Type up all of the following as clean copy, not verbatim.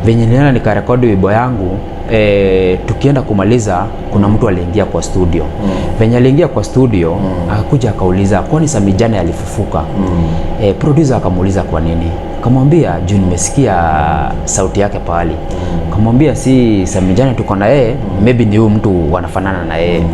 Venye nilienda nikarekodi wimbo yangu, tukienda kumaliza kuna mtu aliingia kwa studio. Venye aliingia kwa studio, akakuja akauliza kwani Sammy jana alifufuka. Producer akamuuliza kwa nini? Kamwambia juu nimesikia sauti yake pahali. Kamwambia si Sammy jana tuko na yeye, maybe ni huyu mtu wanafanana na yeye.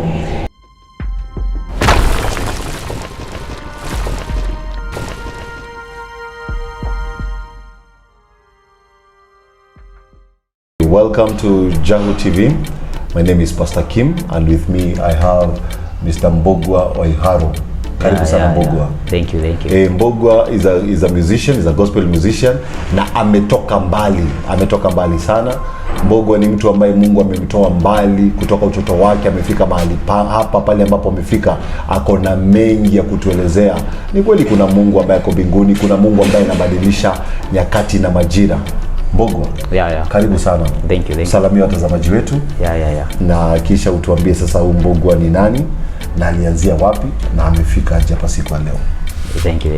Welcome to Jungle TV. My name is Pastor Kim, and with me I have Mr. Mbugua Waiharo. Karibu sana Mbugua. Thank you. Mbugua is a musician, is a gospel musician, na ametoka mbali sana. Mbugua ni mtu ambaye Mungu amemtoa mbali kutoka utoto wake, amefika mahali hapa pale ambapo amefika, ako na mengi ya kutuelezea. Ni kweli kuna Mungu ambaye ako mbinguni, kuna Mungu ambaye anabadilisha nyakati na majira. Mbugua, karibu sana. Thank you. Salamia watazamaji wetu. Na kisha utuambie sasa Mbugua ni nani na alianzia wapi na amefika aje hapa siku ya leo. Thank you.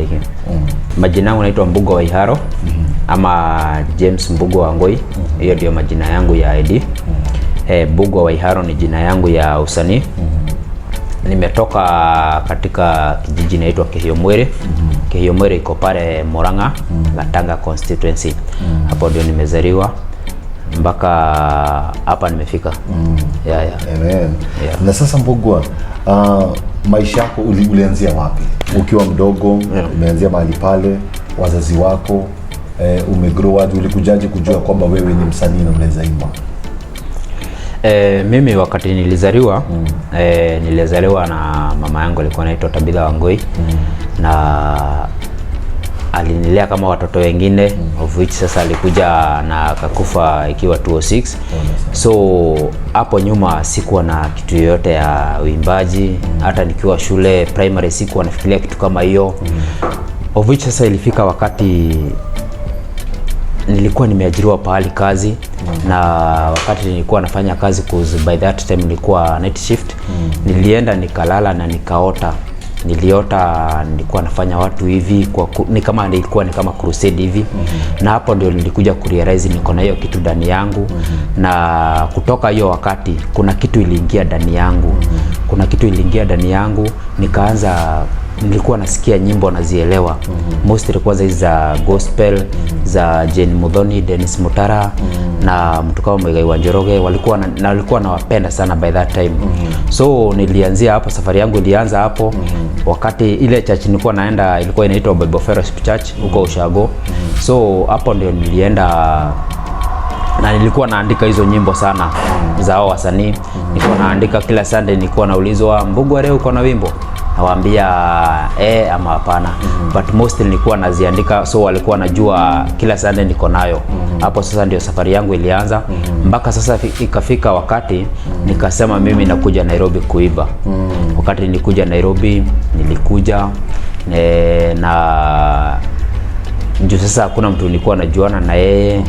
Majina yangu naitwa Mbugua Waiharo, ama James Mbugua Wangoi. Hiyo ndio majina yangu ya ID. Mbugua Waiharo ni jina yangu ya usanii. Nimetoka katika kijiji inaitwa Kihiomwere. Kihiomwere iko pale Murang'a, Gatanga constituency. Hapo ndio nimezaliwa mpaka hapa nimefika. Amen. Na sasa Mbugua, maisha yako ulianzia wapi? Ukiwa mdogo, umeanzia mahali pale, wazazi wako, umegrow hadi ulikujaje kujua kwamba wewe ni msanii na unaweza imba? Mimi wakati nilizaliwa, nilizaliwa na mama yangu alikuwa anaitwa Tabitha Wangoi, na alinilea kama watoto wengine, of which sasa alikuja na akakufa ikiwa 2006. So hapo nyuma sikuwa na kitu yoyote ya uimbaji, hata nikiwa shule primary sikuwa nafikiria kitu kama hiyo. Of which sasa ilifika wakati nilikuwa nimeajiriwa pahali kazi, na wakati nilikuwa nafanya kazi by that time nilikuwa night shift. Nilienda nikalala na nikaota. Nilikuwa nafanya watu hivi ni kama crusade hivi. Na hapo ndio nilikuja kurealize niko na hiyo kitu ndani yangu. Na kutoka hiyo wakati kuna kitu iliingia ndani yangu. Nilikuwa nasikia nyimbo nazielewa. Mostly kwanza hizi za gospel za Jane Muthoni, Dennis Mutara na mtu kama Ngai wa Njoroge, walikuwa nawapenda sana by that time. So nilianzia hapo, safari yangu ilianza hapo. Wakati ile church nilikuwa naenda ilikuwa inaitwa Bible Fellowship Church huko Ushago. So hapo ndio nilienda na nilikuwa naandika hizo nyimbo sana za hao wasanii. Nilikuwa naandika kila Sunday, nilikuwa naulizwa Mbugua leo uko na wimbo? Nawaambia ama hapana. But mostly nilikuwa naziandika, so walikuwa najua kila Sunday niko nayo. Hapo sasa ndio safari yangu ilianza. Mpaka sasa ikafika wakati nikasema mimi nakuja Nairobi kuiba. Wakati nilikuja Nairobi, nilikuja na juu sasa hakuna mtu nilikuwa najuana na yeye.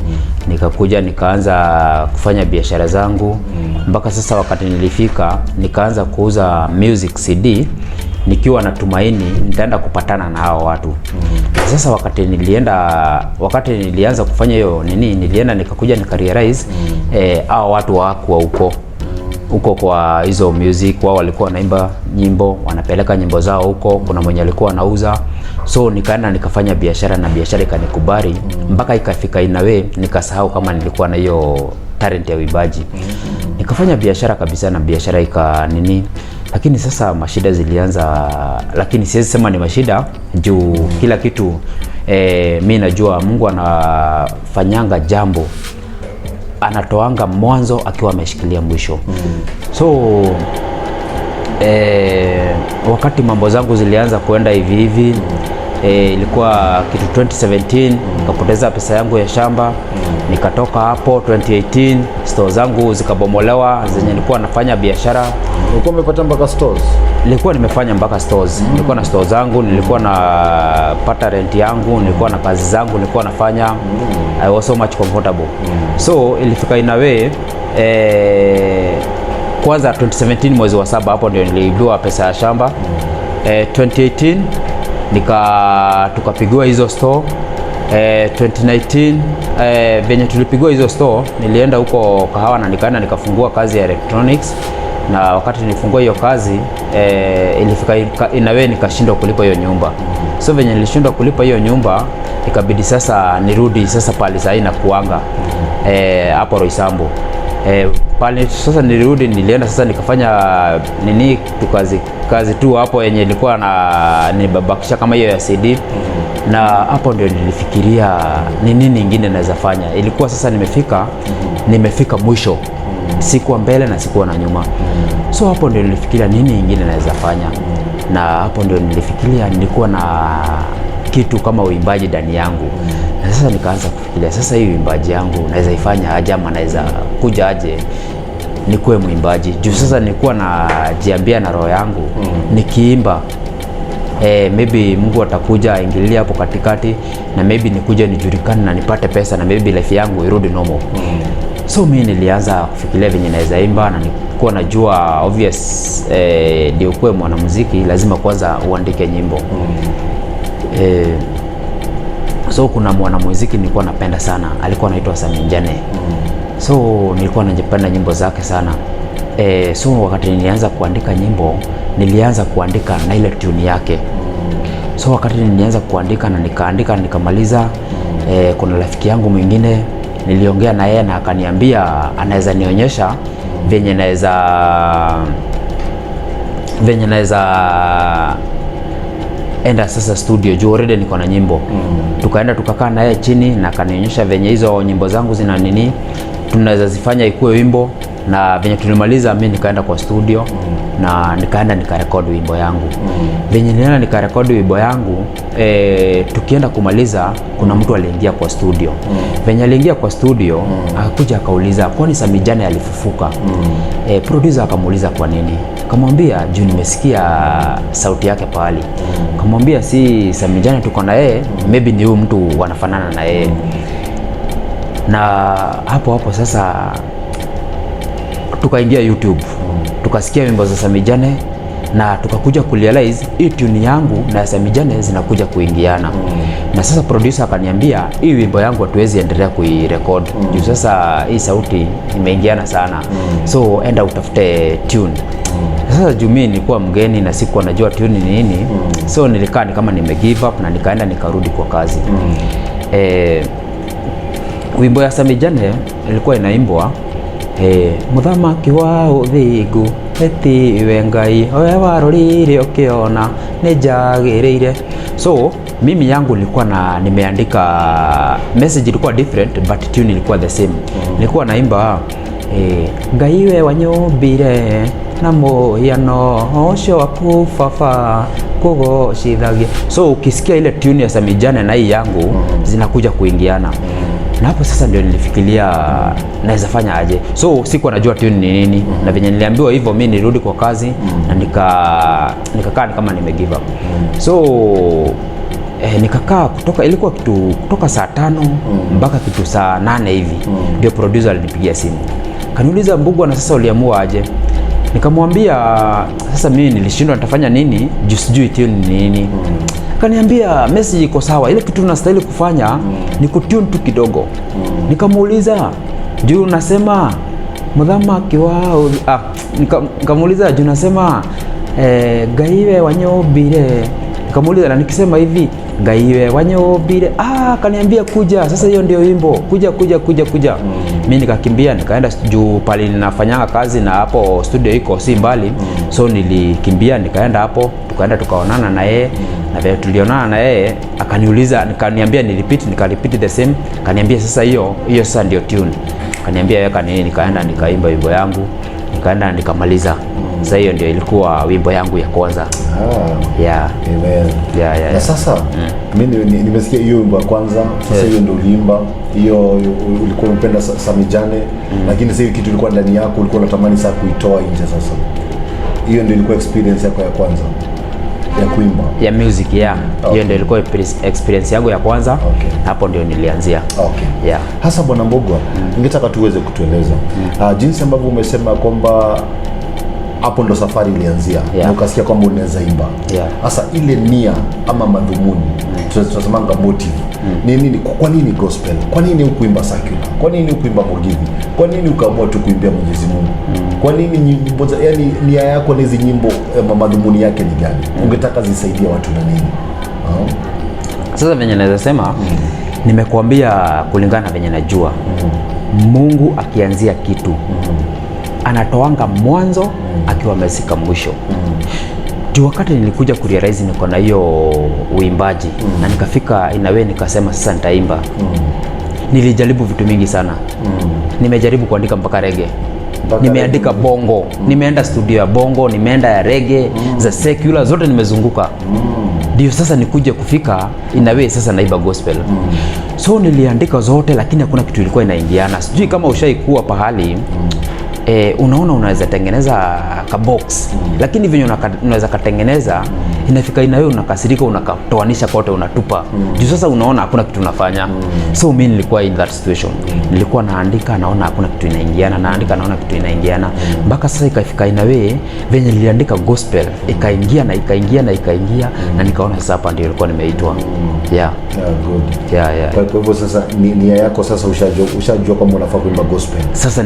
Nikakuja nikaanza kufanya biashara zangu. Mpaka sasa wakati nilifika nikaanza kuuza music CD, nikiwa natumaini nitaenda kupatana na hao watu. Sasa wakati nilianza kufanya hiyo nilienda nikakuja nikarealize hao watu wako huko kwa hizo music, wao walikuwa wanaimba nyimbo, wanapeleka nyimbo zao huko, kuna mwenye alikuwa anauza. So nikaenda nikafanya biashara na biashara ikanikubali, mpaka ikafika inawe nikasahau kama nilikuwa na hiyo talent ya uimbaji. Nikafanya biashara kabisa na biashara lakini sasa mashida zilianza, lakini siwezi sema ni mashida juu kila kitu mimi najua Mungu anafanyanga jambo, anatoanga mwanzo akiwa ameshikilia mwisho. So wakati mambo zangu zilianza kuenda hivi ilikuwa kitu 2017 nikapoteza pesa yangu ya shamba. Nikatoka hapo 2018 store zangu zikabomolewa zenye nilikuwa nafanya biashara. Ulikuwa umepata mpaka stores? Nilikuwa nimefanya mpaka stores. Nilikuwa na stores zangu, nilikuwa na pata rent yangu, nilikuwa na kazi zangu nilikuwa nafanya. I was so much comfortable. So ilifika in a way kwanza 2017 mwezi wa 7 hapo ndio niliibiwa pesa ya shamba. 2018 tukapigiwa hizo store. 2019 venye tulipigwa hizo store, nilienda huko Kahawa na nikaenda nikafungua kazi ya electronics, na wakati nilifungua hiyo kazi ilifika inawe nikashindwa kulipa hiyo nyumba. So venye nilishindwa kulipa hiyo nyumba, ikabidi sasa nirudi sasa pale sasa na kuanga hapo Roysambu. Pale sasa nilirudi, nilienda sasa nikafanya nini kazi tu hapo yenye ilikuwa na nibabakisha kama hiyo ya CD. Na hapo ndio nilifikiria ni nini nyingine naweza fanya. Ilikuwa sasa nimefika mwisho, sikuwa mbele na sikuwa na nyuma. So hapo ndio nilifikiria nini nyingine naweza fanya, na hapo ndio nilifikiria nilikuwa na kitu kama uimbaji ndani yangu. Na sasa nikaanza kufikiria, sasa hii uimbaji yangu naweza ifanya aje, ama naweza kuja aje nikuwe muimbaji. Juu sasa nilikuwa najiambia na roho yangu nikiimba maybe Mungu atakuja aingilia hapo katikati, na maybe nikuje nijulikane na nipate pesa, na maybe life yangu irudi normal. So mimi nilianza kufikiria venye naweza imba, na nilikuwa najua obvious ndio kuwe mwanamuziki lazima kwanza uandike nyimbo. So kuna mwanamuziki nilikuwa napenda sana, alikuwa anaitwa Sammy. So nilikuwa najipenda nyimbo zake sana. So wakati nilianza kuandika nyimbo, nilianza kuandika na ile tune yake. So wakati nilianza kuandika na nikaandika nikamaliza, kuna rafiki yangu mwingine niliongea na yeye na akaniambia anaweza nionyesha venye naweza enda sasa studio, juu already niko na nyimbo. Tukaenda tukakaa na yeye chini na akanionyesha venye hizo nyimbo zangu zina nini tunaweza zifanya ikuwe wimbo. Na venye tulimaliza, mimi nikaenda kwa studio na nikaenda nikarekodi wimbo yangu. Venye nilienda nikarekodi wimbo yangu, tukienda kumaliza, kuna mtu aliingia kwa studio. Venye aliingia kwa studio, akakuja akauliza kwani Sammy alifufuka. Producer akamuuliza kwa nini, akamwambia juu nimesikia sauti yake pahali. Akamwambia si Sammy tuko na yeye, maybe ni huyu mtu wanafanana na yeye. Na hapo sasa tukaingia YouTube, tukasikia wimbo za Sammy na tukakuja kurealize hii tune yangu na Sammy zinakuja kuingiana. Na sasa producer akaniambia hii wimbo yangu hatuwezi endelea kuirecord juu sasa hii sauti imeingiana sana. So enda utafute tune. Sasa juu mimi nilikuwa mgeni na sikuwa najua tune ni nini. So nilikaa ni kama nime give up, na nikaenda nikarudi kwa kazi. Wimbo ya Sammy ilikuwa inaimbwa muthamaki wa uthingu etiwe ngai owe warorire ukiona nijagiriire. So mimi yangu nilikuwa nimeandika message, ilikuwa different but tune ilikuwa the same. Nilikuwa naimba ngai we wanyumbire na muhiano ucio waku baba kugocithagia. So ukisikia ile tune ya Sammy na hii yangu zinakuja kuingiana. Na hapo sasa ndio nilifikiria naweza fanya aje. So sikuwa najua tune ni nini. Na venye niliambiwa hivyo, mimi nirudi kwa kazi na nikakaa kama nime give up. So nikakaa ilikuwa kutoka saa 5 mpaka kitu saa 8 hivi. Ndio producer alinipigia simu. Kaniuliza, Mbugua, na sasa uliamua aje? Nikamwambia sasa mimi nilishindwa nitafanya nini, juu sijui tune ni nini. Kaniambia message iko sawa, ile kitu tunastahili kufanya ni kutune tu kidogo. Nikamuuliza, juu nasema muthamaki wao nikamuuliza juu nasema ngaiwe wanyobire. Nikamuuliza na nikisema hivi ngaiwe wanyobire, kaniambia kuja sasa, hiyo ndio wimbo, kuja. Mimi nikakimbia nikaenda juu pale ninafanyanga kazi na hapo studio iko si mbali. So nilikimbia nikaenda hapo, tukaenda tukaonana na yeye. Na vile tulionana na yeye akaniuliza, nikaniambia nikarepeat the same. Kaniambia sasa hiyo sasa ndio tune. Kaniambia weka nini, nikaenda nikaimba wimbo yangu, nikaenda nikamaliza. Sasa hiyo ndio ilikuwa wimbo yangu ya kwanza. Yeah. Amen. Yeah. Na sasa mimi nimesikia hiyo wimbo ya kwanza. Sasa hiyo ndio uliimba. Hiyo ulikuwa unapenda Sammy lakini sasa hiyo kitu ilikuwa ndani yako, ulikuwa unatamani sana kuitoa nje sasa. Hiyo ndio ilikuwa experience yako ya kwanza ya kuimba ya music. Hiyo ndio ilikuwa experience yangu ya kwanza. Hapo ndio nilianzia. Hasa Bwana Mbugua, ningetaka tuweze kutueleza jinsi ambavyo umesema kwamba hapo ndo safari ilianzia. Yeah. Na ukasikia kwamba unaweza imba. Sasa ile nia ama madhumuni, tunasemanga motive. Ni nini? Kwa nini gospel? Kwa nini ukuimba secular? Kwa nini ukuimba Mugithi? Kwa nini ukaamua tu kuimbia Mwenyezi Mungu? Kwa nini nyimbo, yani nia yako na hizi nyimbo madhumuni yake ni gani? Ungetaka zisaidie watu na nini? Sasa venye naweza sema, nimekuambia kulingana venye najua. Mungu akianzia kitu anatoanga mwanzo akiwa amesika mwisho. Juu wakati nilikuja kurealize niko na hiyo uimbaji na nikafika inawe nikasema sasa nitaimba. Nilijaribu vitu mingi sana. Nimejaribu kuandika mpaka reggae. Nimeandika bongo. Nimeenda studio ya bongo, nimeenda ya reggae, za secular zote nimezunguka. Ndio sasa nikuje kufika inawe sasa naimba gospel. So niliandika zote lakini hakuna kitu ilikuwa inaingiana. Sijui kama ushaikuwa pahali unaona unaweza tengeneza ka box lakini venye unaweza katengeneza inafika inawe unakasirika unakatoanisha kote unatupa. Juu sasa unaona hakuna kitu unafanya. So mimi nilikuwa in that situation. Nilikuwa naandika naona hakuna kitu inaingiana, naandika naona kitu inaingiana. Mpaka sasa ikafika inawe venye niliandika gospel ikaingia na ikaingia na ikaingia na nikaona sasa hapa ndio nilikuwa nimeitwa. Good. Kwa hivyo sasa nia yako sasa ushajua kama unafaa kuimba gospel. Sasa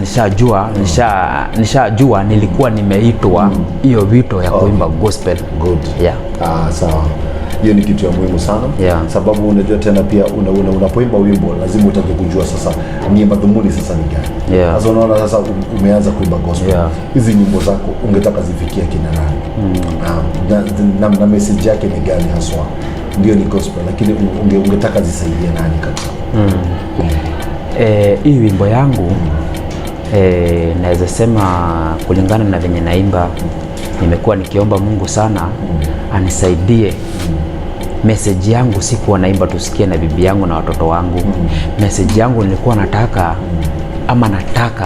nishajua nilikuwa nimeitwa hiyo wito ya kuimba gospel. Good. Sawa. Hiyo ni kitu ya muhimu sana. Sababu unajua tena pia unapoimba wimbo lazima utake kujua sasa ni madhumuni sasa ni gani. Sasa unaona sasa umeanza kuimba gospel. Hizi nyimbo zako ungetaka zifikie kina nani? Na message yake ni gani haswa? Ndio ni gospel lakini ungetaka zisaidie nani kabisa? Hii wimbo yangu naweza sema kulingana na venye naimba nimekuwa nikiomba Mungu sana anisaidie. Message yangu sikuwa naimba tusikie na bibi yangu na watoto wangu. Message yangu nilikuwa nataka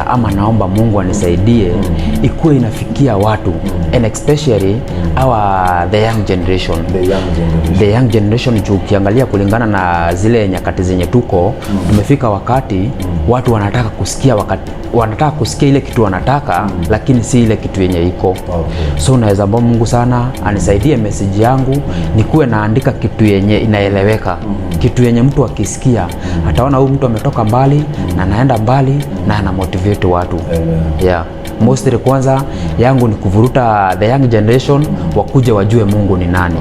ama naomba Mungu anisaidie ikuwe inafikia watu and especially the young generation. The young generation juu ukiangalia kulingana na zile nyakati zenye tuko tumefika wakati watu wanataka kusikia ile kitu wanataka lakini si ile kitu yenye iko. So naweza omba Mungu sana anisaidie message yangu nikuwe naandika kitu yenye inaeleweka. Kitu yenye mtu akisikia ataona huyu mtu ametoka mbali na anaenda mbali na ana motivate watu. Mostly kwanza yangu ni kuvuruta the young generation wakuje wajue Mungu ni nani.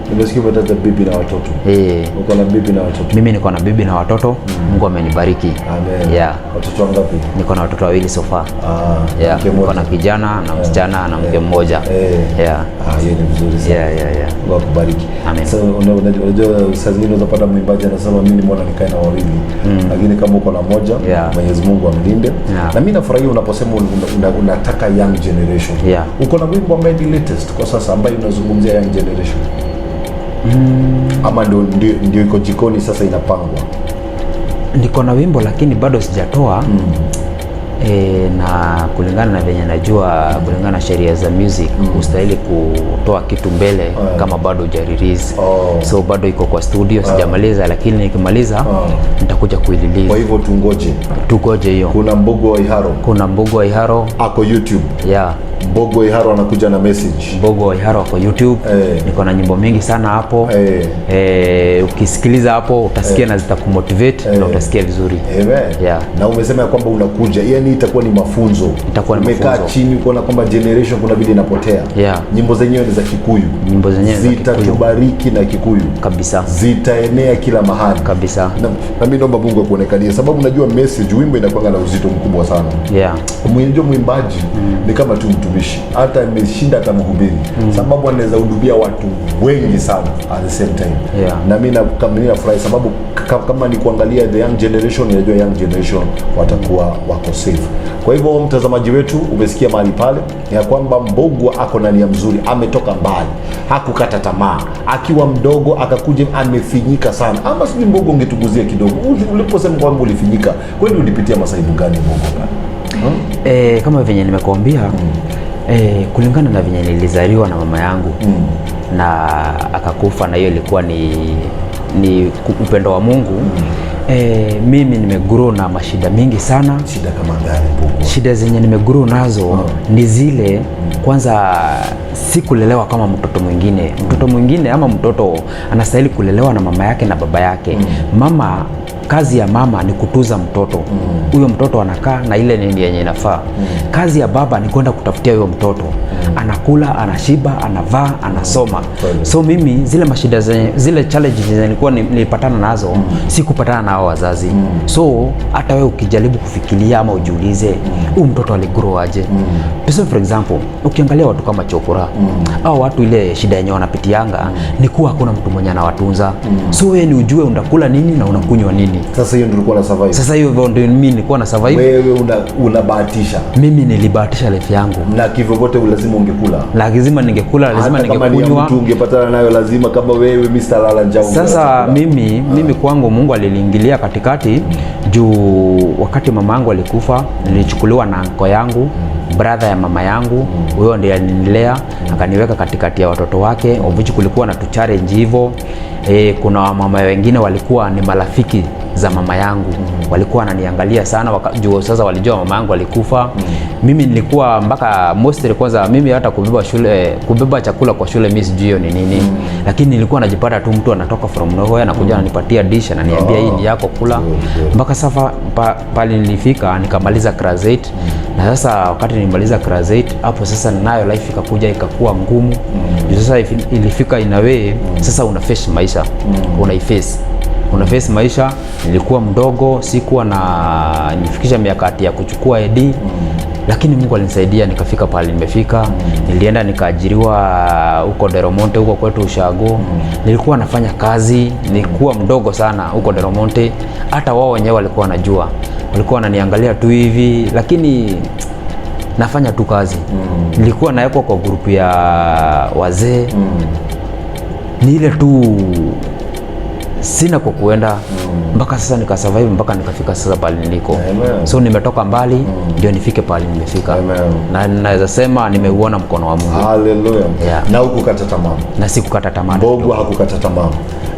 Nimesikia umetaja bibi na watoto. Uko na bibi na watoto? Mimi niko na bibi na watoto. Mungu amenibariki. Amen. Watoto wangapi? Niko na watoto 2 so far. Niko na kijana na msichana na mke mmoja. Hiyo ni vizuri sana. Mungu akubariki. So unajua saa zingine unapata mwimbaji anasema mimi mbona nikae na wawili. Lakini kama uko na moja, Mwenyezi Mungu amlinde. Na mimi nafurahia unaposema unataka young generation. Uko na wimbo ambao ni latest kwa sasa ambayo unazungumzia young generation? Ama ndio iko jikoni sasa inapangwa? Niko na wimbo lakini bado sijatoa. Na kulingana na venye najua kulingana na sheria za music ustahili kutoa kitu mbele kama bado hujarelease. So bado iko kwa studio sijamaliza lakini nikimaliza nitakuja kuirelease. Kwa hivyo tungoje hiyo. Kuna Mbugua Iharo ako YouTube. Mbugua Iharo anakuja na message. Mbugua Iharo kwa YouTube. Niko na nyimbo mingi sana hapo. Ukisikiliza hapo utasikia na zitakumotivate na utasikia vizuri. Na umesema ya kwamba unakuja, yani itakuwa ni mafunzo. Umekaa chini kuona kwamba generation kuna vile inapotea. Nyimbo zenyewe ni za Kikuyu. Zitatubariki na Kikuyu kabisa. Zitaenea kila mahali kabisa. Na mimi naomba Mungu akuonekanie sababu najua message wimbo inakuwa na uzito mkubwa sana. Mwenyewe mwimbaji ni kama tu mtumishi. Hata ameshinda hata mhubiri. Sababu anaweza hudumia watu wengi sana at the same time. Na mimi nafurahi sababu kama ni kuangalia the young generation, najua young generation watakuwa wako safe. Kwa hivyo mtazamaji wetu umesikia mahali pale ya kwamba Mbugua ako na nia mzuri, ametoka mbali, hakukata tamaa. Akiwa mdogo akakuja amefinyika sana. Ama sijui Mbugua ungetuguzia kidogo. Uliposema kwamba ulifinyika, kwani ulipitia masaibu gani Mbugua? Kama venye nimekuambia kulingana na venye nilizaliwa na mama yangu na akakufa, na hiyo ilikuwa ni upendo wa Mungu. Mimi nimegrow na mashida mingi sana. Shida kama gani Mbugua? Shida zenye nimegrow nazo ni zile kwanza, si kulelewa kama mtoto mwingine. Mtoto mwingine ama mtoto anastahili kulelewa na mama yake na baba yake. Mama, kazi ya mama ni kutuza mtoto. Huyo mtoto anakaa na ile nini yenye inafaa. Kazi ya baba ni kwenda kutafutia huyo mtoto. Anakula, anashiba, anavaa, anasoma. So mimi zile mashida zile challenges nilikuwa nilipatana nazo, si kupatana na hao wazazi. So hata wewe ukijaribu kufikiria ama ujiulize, huyu mtoto aligrow aje? For example, ukiangalia watu kama chokora, au watu ile shida yenye wanapitianga ni kuwa hakuna mtu mwenye anawatunza. So wewe ni ujue unakula nini na unakunywa nini. Sasa hiyo ndio ulikuwa na survive. Sasa hiyo ndio mimi nilikuwa na survive. Wewe unabahatisha. Mimi nilibahatisha life yangu. Na kivyo vote lazima ungekula. Lazima ningekula, lazima ningekunywa. Mtu ungepatana nayo lazima, kama wewe Mr. Lala njaa. Sasa mimi kwangu Mungu aliliingilia katikati juu wakati mama yangu alikufa, nilichukuliwa na anko yangu, brother ya mama yangu. Huyo ndiye alinilea, akaniweka katikati ya watoto wake. Ovichi kulikuwa na tu challenge hivyo. Kuna mama wengine walikuwa ni marafiki za mama yangu. Walikuwa wananiangalia sana juu sasa walijua mama yangu alikufa. Mimi nilikuwa mpaka mostly kwanza mimi hata kubeba chakula kwa shule mimi sijui hiyo ni nini. Lakini nilikuwa najipata tu mtu anatoka from nowhere anakuja ananipatia dish na niambia hii ni yako kula. Mpaka sasa pale nilifika nikamaliza class 8. Na sasa wakati nilimaliza class 8 hapo sasa nayo life ikakuja ikakuwa ngumu. Sasa ilifika in a way sasa una face maisha. Una face maisha. Nilikuwa mdogo, sikuwa na nifikisha miaka ya kuchukua ID. Lakini Mungu alinisaidia nikafika pale nimefika. Nilienda nikaajiriwa huko Deromonte huko kwetu Ushago. Nilikuwa nafanya kazi, nilikuwa mdogo sana huko Deromonte. Hata wao wenyewe walikuwa wanajua. Walikuwa wananiangalia tu hivi, lakini nafanya tu kazi. Nilikuwa nawekwa kwa grupu ya wazee. Ni ile tu sina kwa kuenda. Mpaka sasa nikasurvive mpaka nikafika sasa pale niliko. So nimetoka mbali ndio nifike pale nimefika. Na naweza sema nimeuona mkono wa Mungu. Hallelujah. Na hukukata tamaa. Na sikukata tamaa. Mbugua hakukata tamaa.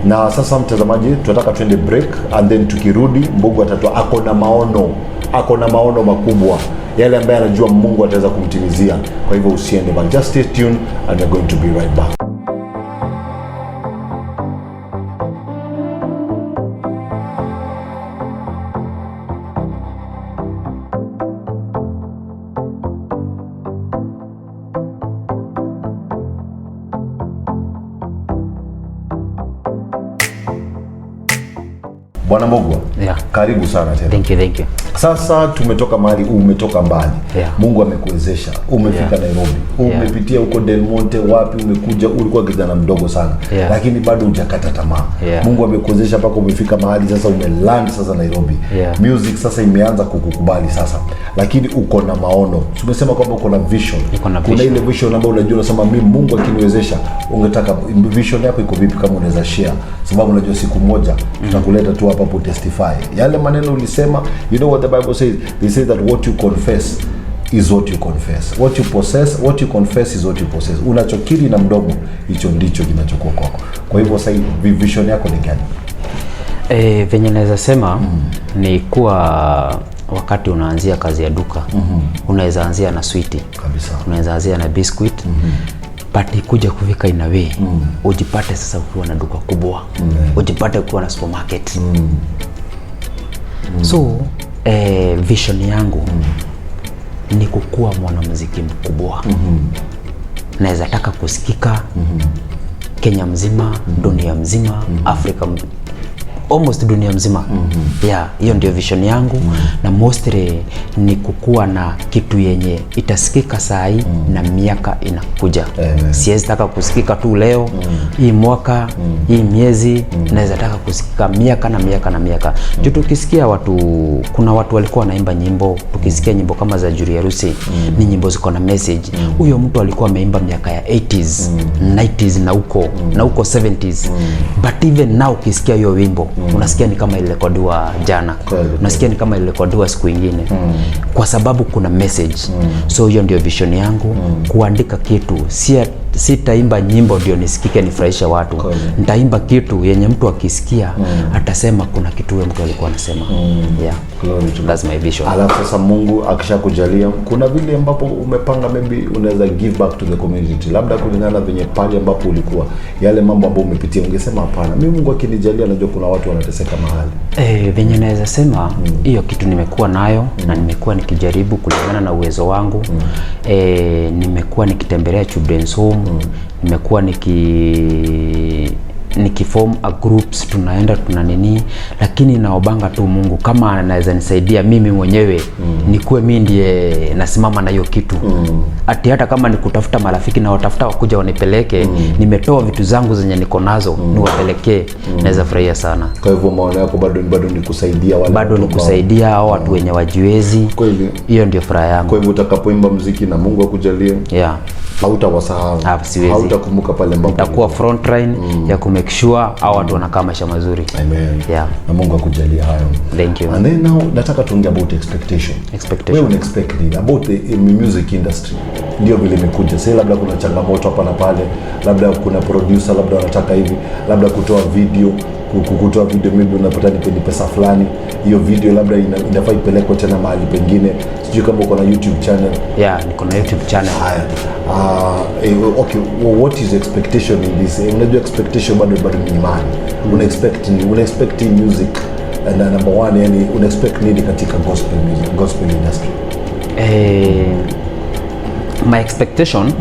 Na sasa mtazamaji, tunataka twende break and then tukirudi Mbugua atatoa ako na maono makubwa yale ambaye anajua Mungu ataweza kumtimizia. Kwa hivyo usiende bali, just stay tuned and we're going to be right back. Bwana Mbugua, karibu sana tena. Thank you. Sasa tumetoka mahali, umetoka mbali. Mungu amekuwezesha. Umefika Nairobi. Umepitia huko Del Monte wapi, umekuja, ulikuwa kijana mdogo sana. Lakini bado hujakata tamaa. Mungu amekuwezesha mpaka umefika mahali sasa umeland sasa Nairobi. Music sasa imeanza kukukubali sasa. Lakini uko na maono. Tumesema kwamba uko na vision. Kuna ile vision ambayo unajua unasema mimi Mungu akiniwezesha, ungetaka vision yako iko vipi kama unaweza share? Sababu unajua siku moja tutakuleta tu hapa po testify. Yale maneno ulisema, you know what the Bible says? They say that what you confess is what you confess. What you possess, what you confess is what you possess. Unachokiri na mdomo, hicho ndicho kinachokuwa kwako. Kwa hivyo sasa vision yako ni gani? Venye naweza sema ni kuwa wakati unaanzia kazi ya duka, unaweza anzia na sweet kabisa. Unaweza anzia na biscuit. But kuja kufika in a way, ujipate sasa ukiwa na duka kubwa. Ujipate ukiwa na supermarket. So, vision yangu ni kukua mwanamuziki mkubwa. Naweza taka kusikika Kenya mzima, dunia mzima, Afrika almost dunia mzima. Hiyo ndio vision yangu. Na mostly ni kukua na kitu yenye itasikika saa hii na miaka inakuja. Siwezi taka kusikika tu leo, hii mwaka, hii miezi. Naweza taka kusikika miaka na miaka na miaka. Tukisikia kuna watu walikuwa wanaimba nyimbo, tukisikia nyimbo kama za Juri Harusi, ni nyimbo ziko na message. Huyo mtu alikuwa ameimba miaka ya 80s, 90s na huko 70s. But even now ukisikia hiyo wimbo, unasikia ni kama ilirekodiwa jana. Unasikia ni kama ilirekodiwa siku nyingine. Kwa sababu kuna message. So hiyo ndio vision yangu, kuandika kitu sitaimba nyimbo ndio nisikike nifurahisha watu. Nitaimba kitu yenye mtu akisikia atasema kuna kitu huyo mtu alikuwa anasema. Yeah. That's my vision. Alafu sasa Mungu akishakujalia, kuna vile ambapo umepanga maybe unaweza give back to the community, labda kulingana venye pale ambapo ulikuwa, yale mambo ambayo umepitia, ungesema hapana, mimi Mungu akinijalia najua kuna watu wanateseka mahali. Venye naweza sema hiyo kitu nimekuwa nayo na nimekuwa nikijaribu kulingana na uwezo wangu. Nimekuwa nikitembelea children's home, nimekuwa nikiform a groups, tunaenda tunanini, lakini naobanga tu Mungu kama anaweza nisaidia mimi mwenyewe nikuwe mimi ndiye nasimama na hiyo kitu. Hata kama nikutafuta marafiki na watafuta wakuja wanipeleke, nimetoa vitu zangu zenye niko nazo niwapelekee, naweza furahia sana. Kwa hivyo maana yako bado ni kusaidia wale, bado ni kusaidia hao watu wenye wajiwezi. Hiyo ndio furaha yangu. Kwa hivyo utakapoimba muziki na Mungu akujalie, hautawasahau, hautakumbuka pale ambapo utakuwa front line ya kumake sure hao watu wanakaa maisha mazuri. Amen. Na Mungu akujalie hayo. Thank you. And then now nataka tuongee about expectation. Wewe una expect nini about the music industry? Ndio vile imekuja sasa, labda kuna changamoto hapa na pale, labda kuna producer labda wanataka hivi, labda kutoa video maybe unapata ni pesa fulani, hiyo video labda inafaa ipelekwe tena mahali pengine. Sijui kama uko na YouTube channel. Niko na YouTube channel. Okay, what is expectation in this? Unajua expectation bado ni imani. Una expect music and number one, yani una expect nini katika gospel industry? My expectation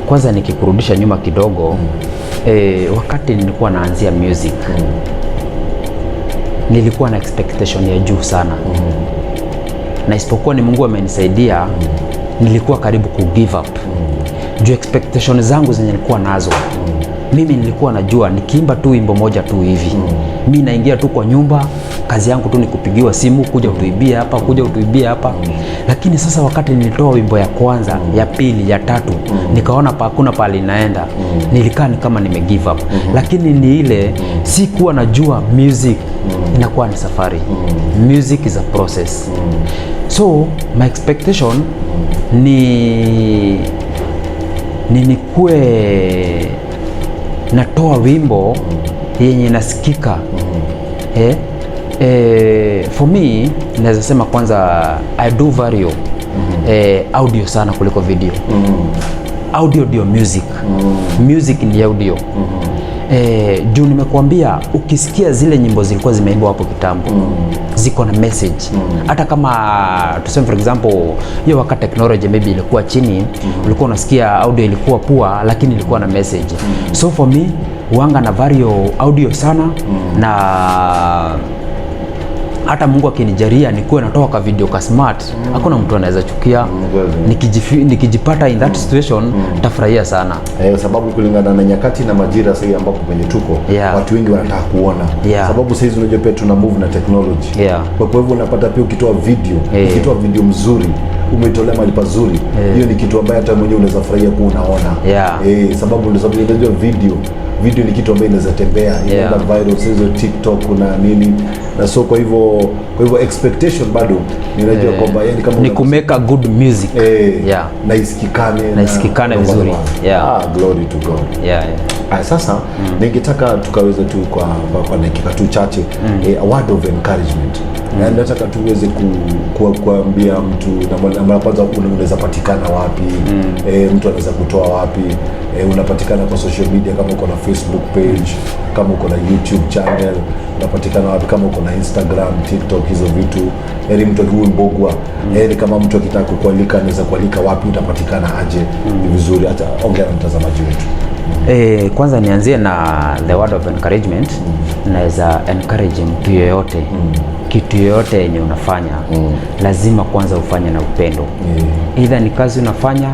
kwanza nikikurudisha nyuma kidogo, wakati nilikuwa naanzia music nilikuwa na expectation ya juu sana, na isipokuwa ni Mungu amenisaidia, nilikuwa karibu ku give up juu expectation zangu zenye nilikuwa nazo. Mimi nilikuwa najua nikiimba tu wimbo moja tu hivi, mimi naingia tu kwa nyumba, kazi yangu tu ni kupigiwa simu, kuja utuibie hapa. Lakini sasa wakati nilitoa wimbo ya kwanza, ya pili, ya tatu, nikaona hakuna pale inaenda, nilikaa ni kama nime give up. Lakini ni ile sikuwa najua music inakuwa ni safari. Music is a process. So my expectation ni nikue natoa wimbo yenye nasikika. For me naweza sema kwanza I do vario audio sana kuliko video. Audio ndio music. Music ni audio. Juu nimekuambia ukisikia zile nyimbo zilikuwa zimeimbwa hapo kitambo, ziko na message. Hata kama tuseme for example hiyo wakati technology maybe ilikuwa chini, ulikuwa unasikia audio ilikuwa poor lakini ilikuwa na message. So for me wanga na vario audio sana, na hata Mungu akinijalia nikuwe natoa ka video ka smart, hakuna mtu anaweza chukia. Nikijipata in that situation tafurahia sana. Sababu kulingana na nyakati na majira sasa ambapo kwenye tuko, watu wengi wanataka kuona. Sababu sasa unajua pia tuna move na technology. Kwa hivyo unapata pia ukitoa video mzuri, umetolea mahali pazuri, hiyo ni kitu ambaye hata mwenyewe unaweza furahia kuona. Sababu unajua video ni kitu ambayo inaweza tembea, inaenda viral, sio TikTok na nini. Na so kwa hivyo expectation bado ninajua kwamba yani kama ni ku make a good music, na isikikane vizuri. Glory to God. Sasa ningetaka tukaweza tu kwa dakika tu chache a word of encouragement. Na nataka tuweze kuambia mtu na kwanza unaweza patikana wapi, mtu anaweza kutoa wapi, unapatikana kwa social media, kama uko na Facebook page, kama uko na YouTube channel, unapatikana wapi, kama uko na Instagram, TikTok, hizo vitu. Yaani mtu huyu Mbugua, kama mtu akitaka kukualika anaweza kualika wapi, utapatikana aje? Ni vizuri hata ongea na mtazamaji wetu. Kwanza nianzie na the word of encouragement. Naweza encourage mtu yoyote, kitu yoyote yenye unafanya, lazima kwanza ufanye na upendo. Either ni kazi unafanya,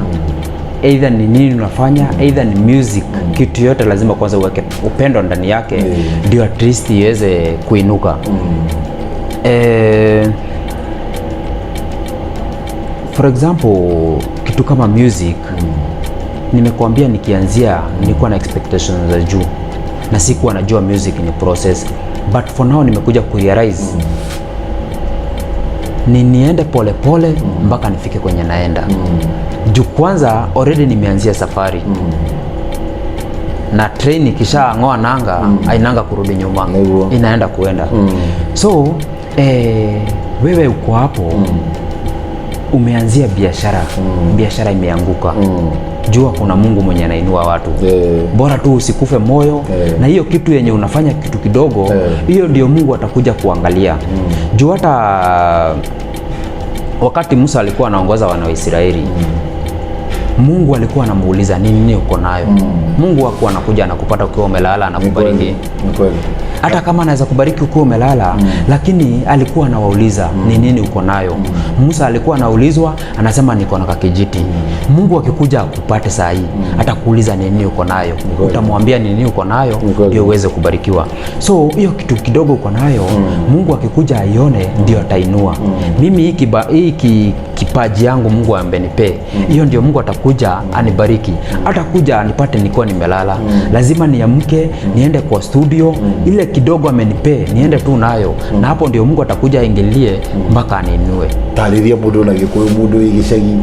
either ni nini unafanya, either ni music, kitu yote lazima kwanza uweke upendo ndani yake, ndio at least iweze kuinuka. For example, kitu kama music, nimekuambia nikianzia nilikuwa na expectations za juu na sikuwa najua music ni process, but for now nimekuja kurealize ni niende pole pole mpaka nifike kwenye naenda. Juu kwanza already nimeanzia safari. Na train kisha ngoa nanga, ainanga kurudi nyuma. Inaenda kuenda. So wewe uko hapo umeanzia biashara. Biashara imeanguka. Jua kuna Mungu mwenye anainua watu. Bora tu usikufe moyo. Na hiyo kitu yenye unafanya kitu kidogo, hiyo ndio Mungu atakuja kuangalia. Jua hata wakati Musa alikuwa anaongoza wana wa Israeli, Mungu alikuwa anamuuliza nini uko nayo. Mungu hakuwa anakuja anakupata ukiwa umelala anakubariki. Hata kama anaweza kubariki ukiwa umelala, lakini alikuwa anawauliza ni nini uko nayo. Musa alikuwa anaulizwa, anasema niko na kakijiti. Mungu akikuja akupate saa hii, atakuuliza ni nini uko nayo. Utamwambia ni nini uko nayo ndio uweze kubarikiwa. So hiyo kitu kidogo uko nayo, Mungu akikuja aione ndio atainua. Mimi hii kipaji yangu Mungu amenipe. Hiyo ndio Mungu atakuja anibariki. Atakuja anipate niko nimelala. Lazima niamke, niende kwa studio, ile kidogo amenipe niende tu nayo. Na hapo ndio Mungu atakuja aingilie mpaka aninue. Tariria mundu na gikuyu mundu igicagi.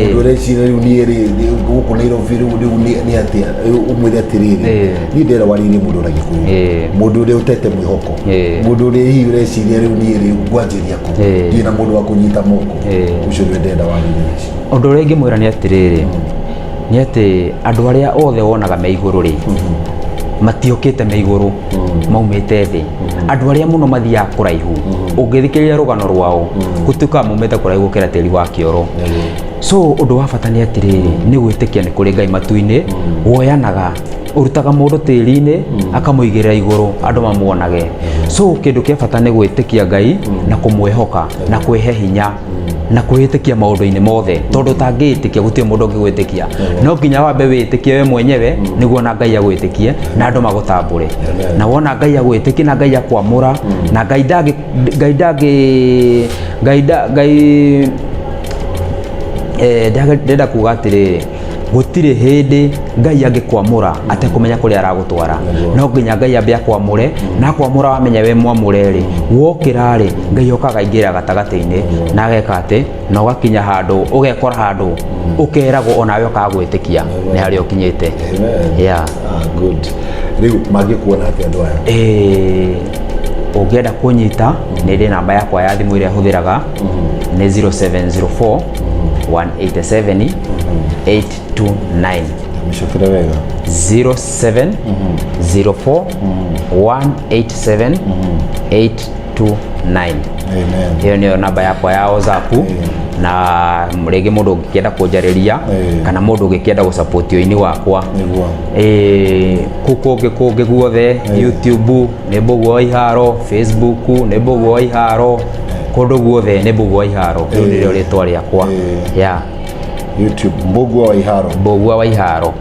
Mundu recira riu nieri guku ni roviru ni atia umwire atiriri. Ni ndera warire mundu na gikuyu. Mundu uri utete mwihoko. Mundu uri hi ureciria riu nieri ngwanjiria ku. Ndina mundu wa kunyita moko. Ucio ndio ndera warire. Undu uria mwira ni atiriri. Ni ati andu aria othe wonaga me iguru ri. Matiokete me iguru, maumete thi. Andu aria muno mathia kuraihu. Ungithikiriria rugano rwao, gutuka mumete kuraihu kira tiri wa kioro. So undu wa bata ni atiriri, ni gwitikia ni kuri Ngai matu-ini, woyanaga urutaga mundu tiri-ini akamuigirira iguru andu mamuonage. So kindu kia bata ni gwitikia Ngai na kumwehoka na kwihe hinya na kwitikia maundu-ini mothe, tondu tangiitikia gutie mundu ngigwitikia. No nginya wambe witikie we mwenyewe niguo na Ngai agwitikie na andu magutambure. Na wona Ngai agwitikie na Ngai akwamura na Ngai ndenda kuga atiriri, gutire hindi Ngai angikwamura atekumenya kuri aragutwara. No nginya Ngai ambe akwamure na akwamura wamenya we mwamure ri wokira ri Ngai okaga ingira gatagati-ini na ageka ati na ugakinya handu ugekora handu ukeragwo onawe ukagwitikia ni hari ukinyite. Yeah. Good. Riu magikuona atia andu aya? Ungienda kunyita ni ndi namba yakwa ya thimu iria huthiraga ni 0704 187 829. Mshukuru wega. 0704 187 829. Amen. Hiyo ni namba yakwa ya WhatsApp. Na mrege mundu ukienda kunjariria kana mundu ukienda gusupport ini wakwa kuko guothe YouTube ni Mbugua Iharo, Facebook ni Mbugua Iharo, kundu guothe ni Mbugua Iharo. Riu ndio ritwa riakwa. Yeah. YouTube Mbugua Iharo. Mbugua Iharo.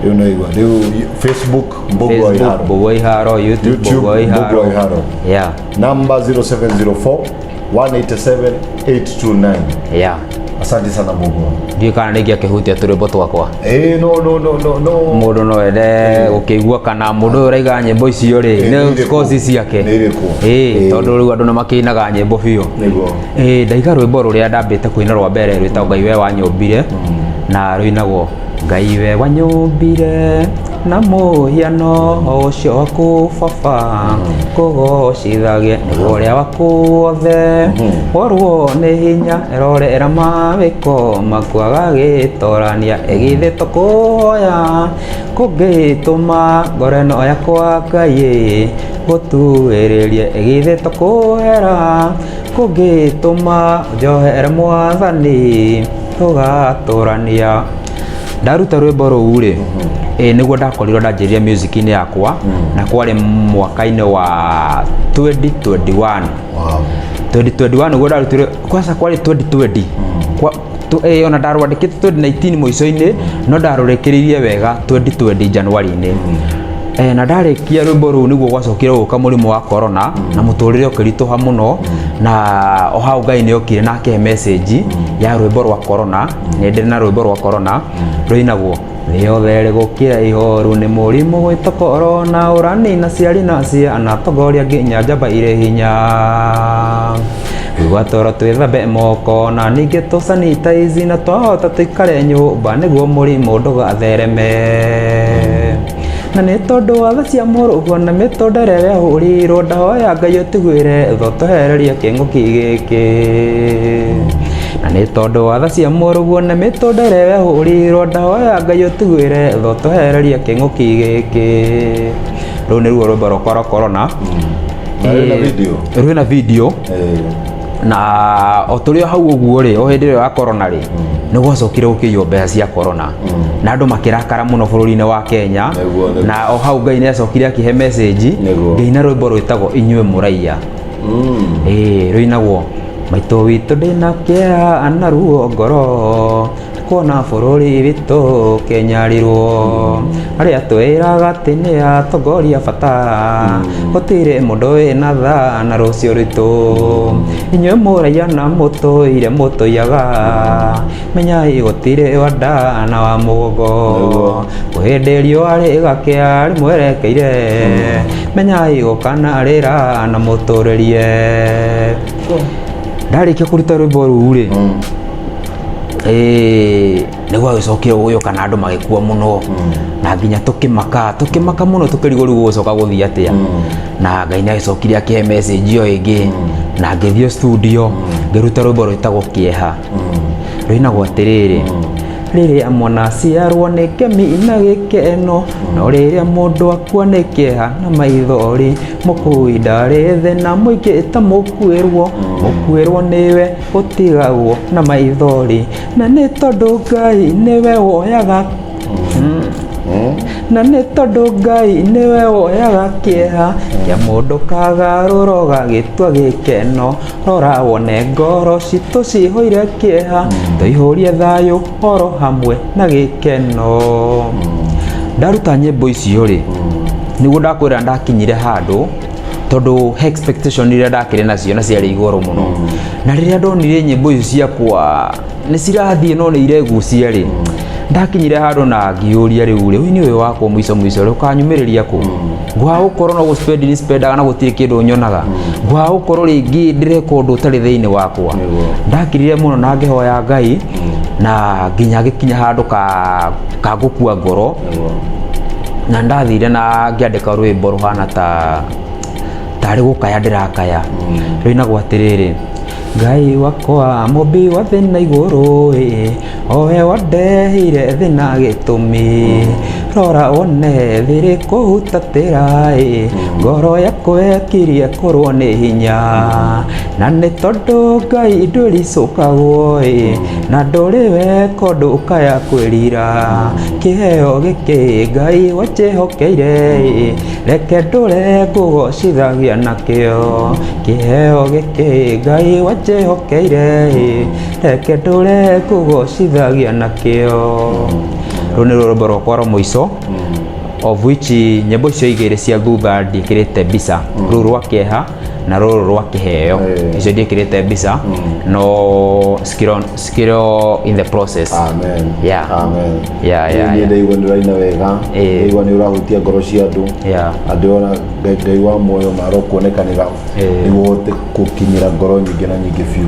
You know you do Facebook Mbugua Iharo. Mbugua Iharo, YouTube Mbugua Iharo. Yeah. Number 0704 187 829. Yeah. Asante sana Mbugua. Ndio kana nigia kihutia turebo twakwa. No. Mundu no ende ukigua kana mundu uraiga nyimbo icio ri ne cause ciake. Tondu riu andu na makinaga nyimbo biu. Ndaiga rwimbo ruria ndambite kuina rwa mbere rwita Ngai we wanyumbire na ruinagwo Ngai we wanyumbire na muhiano ucio waku baba kugocithagie niguo uria waku wothe worwo ni hinya erorera mawiko makwaga gitorania egithi tukuhoya kungituma ngoro ino yakwa Ngai gutuiririe egithi tukuhera kungituma njohere Mwathani tugaturania. Ndaruta rwimbo ruu ri niguo ndakorirwo ndanjiria music-ini yakwa na kwari mwaka-ini wa 2021. 2021 niguo ndarutire, kwanza kwari 2020 ona ndarwandikite 2019 muico-ini no ndarurikiririe wega 2020 January-ini. Na ndarikia rwimbo ruu niguo gwacokire guka murimu wa corona na muturire ukirituha muno na ohau Ngai ni okire na ake message ya rwimbo rwa corona. Ni ndiri na rwimbo rwa corona ruinagwo riothe gukira ihoru ni murimu gwita corona uranina ciari na ciana togoria nginya njamba ire hinya twatoro twithambe moko na ningĩ tũsanitize na twahota tũikare nyũmba nĩguo mũrimũ ndũgathereme na nĩ tondũ watho cia mũrũguo na mĩtũndĩre yahũrirwo ndahoya Ngai ũtiguĩre tho twehererie kĩng'ũki gĩkĩ na nĩ tondũ watho cia mũrũguo na mĩtũndĩre yahũrirwo ndahoya Ngai ũtiguĩre tho twehererie kĩng'ũki gĩkĩ rũu nĩruo rwĩmbo rwakwa rwa corona rwĩna video na o tũrĩ hau ũguo rĩ o hĩndĩ ĩyo ya corona rĩ nĩ gwacokire gũkĩiywo mbeca cia corona na andũ makĩrakara mũno bũrũri-inĩ wa Kenya na o hau Ngai nĩ acokire akĩhe message Ngai na rwĩmbo rwĩtagwo inyuĩ mũraiya rwĩnagwo maitũ witũ ndĩna kĩeha na ruo ngoro kuona bũrũri witũ Kenya-rirwo arĩa twĩraga atĩ nĩ atongoria bata gũtirĩ mũndũ wĩna tha na rũciũ rwitũ inyuĩ mũraiya na mũtũire mũtũiyaga menyai gũtirĩ wa nda na wa mũgongo hĩndĩ riũa rĩgakĩa rĩmwerekeire menyai gũkanarĩra na mũtũrĩrie ndarĩkia kũruta rwĩmbo rũu rĩ nĩ gwagĩcokire gũgĩũka na andũ magĩkua mũno na nginya tũkĩmaka mũno tũkĩrigwo rĩu gũgũcoka gũthiĩ atĩa na Ngai nĩ agĩcokire akĩhe message ĩyo ĩngĩ na ngĩthiĩ studio ngĩruta rwĩmbo rwĩtagwo kĩeha rwĩnagwo atĩrĩrĩ rĩrĩa mwana aciarwo nĩ ngemi na gĩkeno no rĩrĩa mũndũ akua nĩ kĩeha na maithori mũkui ndarĩ thĩ na mũingĩ ta mũkuĩrwo nĩwe ũtigagwo na maithori na nĩ tondũ Ngai nĩwe woyaga na nĩ tondũ Ngai nĩwe woyaga kĩeha kĩa mũndũ kagarũro gagĩtua gĩkeno rora wone ngoro citũ cihũire kĩeha tũihũrie thayũ oro hamwe na gĩkeno ndaruta nyĩmbo icio rĩ nĩguo ndakwĩra ndakinyire handũ tondũ expectation iria ndakĩrĩ nacio na ciarĩ igũrũ mũno na rĩrĩa ndonire nyĩmbo icio ciakwa nĩ cirathiĩ no nĩ iregucia rĩ ndakinyire handũ na ngĩũria rĩu nĩ ũyũ wakwa mũico rĩu kanyumĩrĩria kũ ngwa gũkorwo no gũspend ni spendaga na gũtirĩ kĩndũ nyonaga ngwa gũkorwo rĩngĩ ndĩreka ũndũ ũtarĩ thĩinĩ wakwa ndakirire mũno na ngĩhoya Ngai na nginya gĩkinya handũ ka gũkua ngoro na ndathire na ngĩandĩka rwĩmbo rũhana tarĩ gũkaya ndĩrakaya rwĩnagwo atĩrĩrĩ Ngai wakwa mũmbi wa thĩ na igũrũ owe wandehire thĩ na gĩtũmi rora wone thĩrĩ kũhutatĩra ngoro yakwa yakirie kũrwo nĩ hinya na nĩ tondũ Ngai ndũricũkagwo na ndũrĩ weka ũndũ ũkaya kwĩrira kĩheo gĩkĩ Ngai wanjĩhokeire reke ndũre ngũgocithagia nakĩo kĩheo gĩkĩ Ngai wanjĩhokeire reke ndũre ngũgocithagia nakĩo rũu nĩ rwĩmbo rwakwa rwa mũico of which nyĩmbo icio igĩrĩ cia thutha ndiĩkĩrĩte mbica rũu rwa kĩeha na rũrũ rwa kĩheo icio ndiĩkĩrĩte mbica no skiro in the process nĩndaigua nĩ ũraina wega ndaigua nĩ ũrahutia ngoro cia andũ ona Ngai wa muoyo marokuonekanĩra nĩguo ũhote gũkinyĩra ngoro nyingĩ na nyingĩ biũ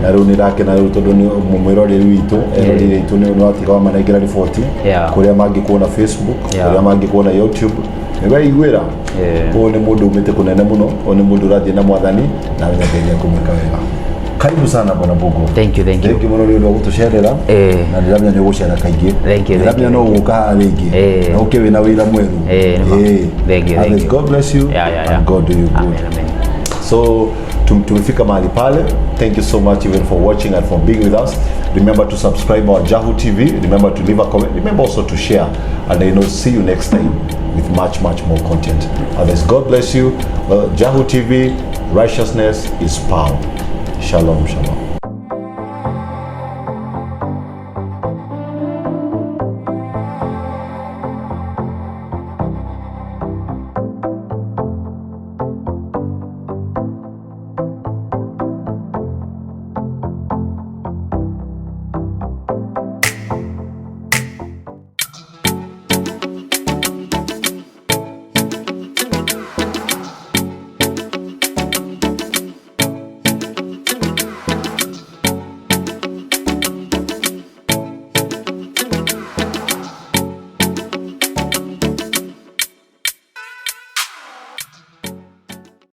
na rĩu nĩ ndakena rĩu tondũ nĩ mwĩroreri witũ eroreri witũ nĩ watiga wamanengera riboti kũrĩa mangĩkuona Facebook kũrĩa mangĩkuona YouTube nĩwaiguĩra ũyũ nĩ mũndũ umĩte kũnene mũno ũyũ nĩ mũndũ ũrathiĩ na Mwathani na nĩageria kũmwĩka wega karibu sana bwana Mbugua thank you mũno nĩ ũndũ wa gũtũcerera na ndĩramenya nĩ ũgũcera kaingĩ ndĩramenya no ũgũka rĩngĩ na ũke wĩna wĩra mwerũ God bless you and God do you good so tumefika mahali pale. Thank you so much even for watching and for being with us. Remember to subscribe our Jahu TV. Remember to leave a comment. Remember also to share. And see you next time with much more content. Others, God bless you. Jahu TV, righteousness is power. Shalom.